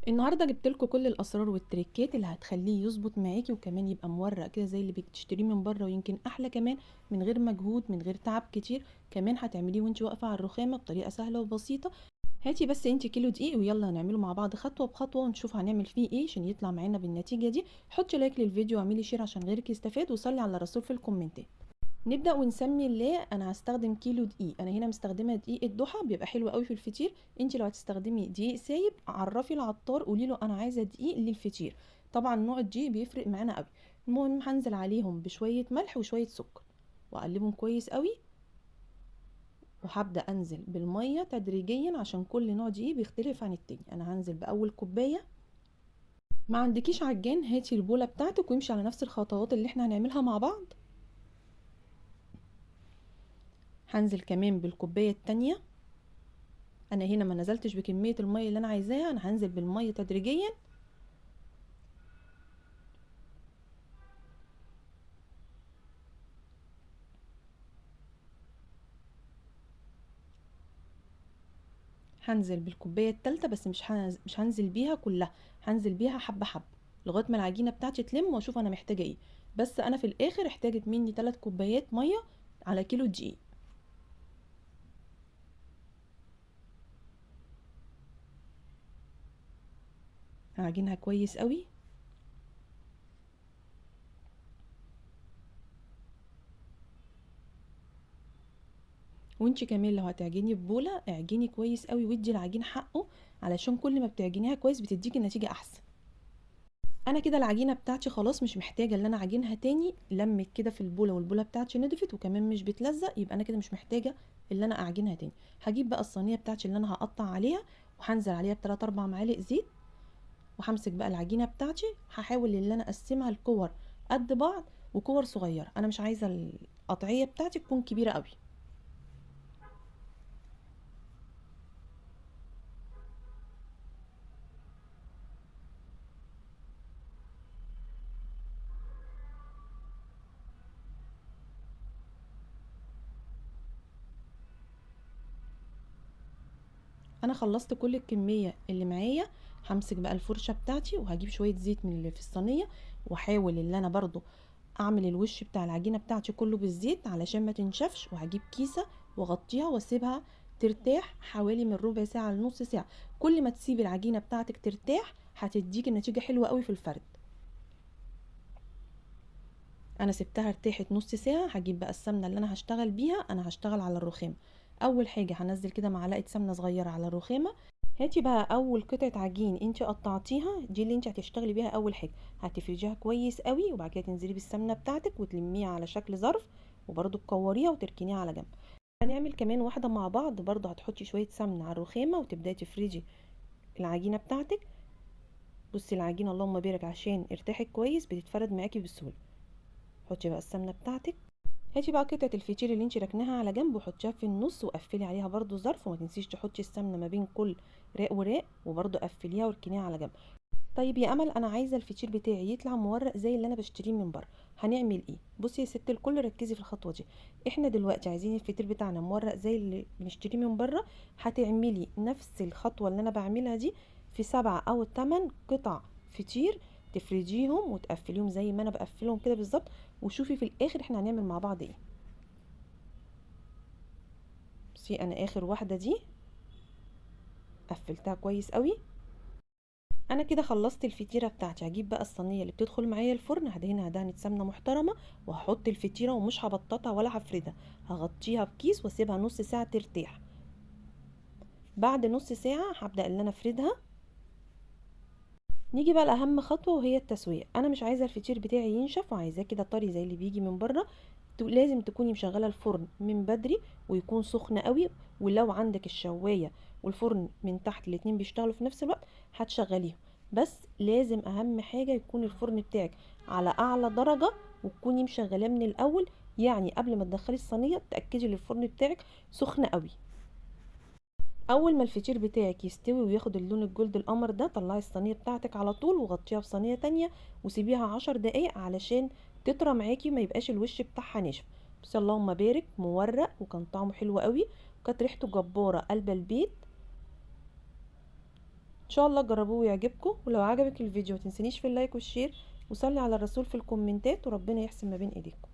النهارده جبت لكم كل الاسرار والتريكات اللي هتخليه يظبط معاكي وكمان يبقى مورق كده زي اللي بتشتريه من بره، ويمكن احلى كمان من غير مجهود من غير تعب كتير. كمان هتعمليه وانت واقفه على الرخامه بطريقه سهله وبسيطه. هاتي بس انت كيلو دقيق ويلا هنعمله مع بعض خطوه بخطوه ونشوف هنعمل فيه ايه عشان يطلع معانا بالنتيجه دي. حطي لايك للفيديو واعملي شير عشان غيرك يستفاد وصلي على الرسول في الكومنتات. نبدأ ونسمي الله. انا هستخدم كيلو دقيق، انا هنا مستخدمه دقيق الضحى، بيبقى حلو قوي في الفطير. انت لو هتستخدمي دقيق سايب عرفي العطار قولي له انا عايزه دقيق للفطير. طبعا نوع الدقيق بيفرق معانا قوي. المهم هنزل عليهم بشويه ملح وشويه سكر واقلبهم كويس قوي، وهبدأ انزل بالميه تدريجيا عشان كل نوع دقيق بيختلف عن التاني. انا هنزل باول كوبايه. ما عندكيش عجان هاتي البوله بتاعتك وامشي على نفس الخطوات اللي احنا هنعملها مع بعض. هنزل كمان بالكوبايه التانية. انا هنا ما نزلتش بكميه الميه اللي انا عايزاها، انا هنزل بالميه تدريجيا. هنزل بالكوبايه التالتة بس مش هنزل بيها كلها، هنزل بيها حبه حبه لغايه ما العجينه بتاعتي تلم واشوف انا محتاجه ايه. بس انا في الاخر احتاجت مني 3 كوبايات ميه على كيلو دقيق. هعجنها كويس قوي. وانتي كمان لو هتعجني ببوله اعجني كويس قوي وادي العجين حقه، علشان كل ما بتعجنيها كويس بتديكي نتيجه احسن. انا كده العجينه بتاعتي خلاص مش محتاجه ان انا اعجنها تاني، لمت كده في البوله والبوله بتاعتي نضفت وكمان مش بتلزق، يبقى انا كده مش محتاجه ان انا اعجنها تاني. هجيب بقى الصينيه بتاعتي اللي انا هقطع عليها وهنزل عليها ب3 4 معالق زيت، وهمسك بقى العجينه بتاعتي. هحاول ان انا اقسمها لكور قد بعض وكور صغيره، انا مش عايزه القطعيه بتاعتي تكون كبيره قوي. انا خلصت كل الكميه اللي معايا. همسك بقى الفرشه بتاعتي وهجيب شويه زيت من اللي في الصينيه، واحاول ان انا برضو اعمل الوش بتاع العجينه بتاعتي كله بالزيت علشان ما تنشفش، وهجيب كيسه واغطيها واسيبها ترتاح حوالي من ربع ساعه لنص ساعه. كل ما تسيبي العجينه بتاعتك ترتاح هتديكي نتيجه حلوه قوي في الفرد. انا سبتها ارتاحت نص ساعه. هجيب بقى السمنه اللي انا هشتغل بيها، انا هشتغل على الرخام. اول حاجه هنزل كده معلقه سمنه صغيره على الرخامه. هاتي بقى اول قطعه عجين انت قطعتيها دي اللي انت هتشتغلي بيها اول حاجه، هتفرجيها كويس قوي وبعد كده تنزلي بالسمنه بتاعتك وتلميها على شكل ظرف، وبرده تكوريها وتركنيها على جنب. هنعمل كمان واحده مع بعض برده، هتحطي شويه سمنه على الرخامه وتبداي تفرجي العجينه بتاعتك. بصي العجينه اللهم بارك عشان ارتاحت كويس بتتفرد معاكي بسهوله. حطي بقى السمنه بتاعتك. هاتي بقى قطعه الفطير اللي انت ركناها على جنب وحطيها في النص وقفلي عليها برده ظرف، وما تنسيش تحطي السمنه ما بين كل راق وراق، وبرده قفليها واركنيها على جنب. طيب يا امل انا عايزه الفطير بتاعي يطلع مورق زي اللي انا بشتريه من بره، هنعمل ايه؟ بصي يا ست الكل ركزي في الخطوه دي. احنا دلوقتي عايزين الفطير بتاعنا مورق زي اللي بنشتريه من بره. هتعملي نفس الخطوه اللي انا بعملها دي في 7 أو 8 قطع فطير، تفرديهم وتقفليهم زي ما انا بقفلهم كده بالظبط. وشوفي في الاخر احنا هنعمل مع بعض ايه. بصي انا اخر واحده دي قفلتها كويس قوي. انا كده خلصت الفطيره بتاعتي. هجيب بقى الصينيه اللي بتدخل معايا الفرن، هدهنها دهنه سمنه محترمه، وهحط الفطيره ومش هبططها ولا هفردها، هغطيها بكيس واسيبها نص ساعه ترتاح. بعد نص ساعه هبدا ان انا افردها. نيجي بقى لاهم خطوه وهي التسويه. انا مش عايزه الفطير بتاعي ينشف وعايزاه كده طري زي اللي بيجي من بره. لازم تكوني مشغله الفرن من بدري ويكون سخن قوي. ولو عندك الشوايه والفرن من تحت الاتنين بيشتغلوا في نفس الوقت هتشغليهم. بس لازم اهم حاجه يكون الفرن بتاعك على اعلى درجه، وتكوني مشغلاه من الاول. يعني قبل ما تدخلي الصينيه تاكدي ان الفرن بتاعك سخن قوي. اول ما الفطير بتاعك يستوي وياخد اللون الجولد القمر ده، طلعي الصينيه بتاعتك على طول وغطيها بصينيه تانية وسيبيها 10 دقايق علشان تطرى معاكي ما يبقاش الوش بتاعها ناشف. بس اللهم بارك مورق وكان طعمه حلو قوي وكانت ريحته جباره قلب البيت. شاء الله تجربوه ويعجبكم، ولو عجبك الفيديو متنسونيش في اللايك والشير، وصلي على الرسول في الكومنتات، وربنا يحسن ما بين ايديكم.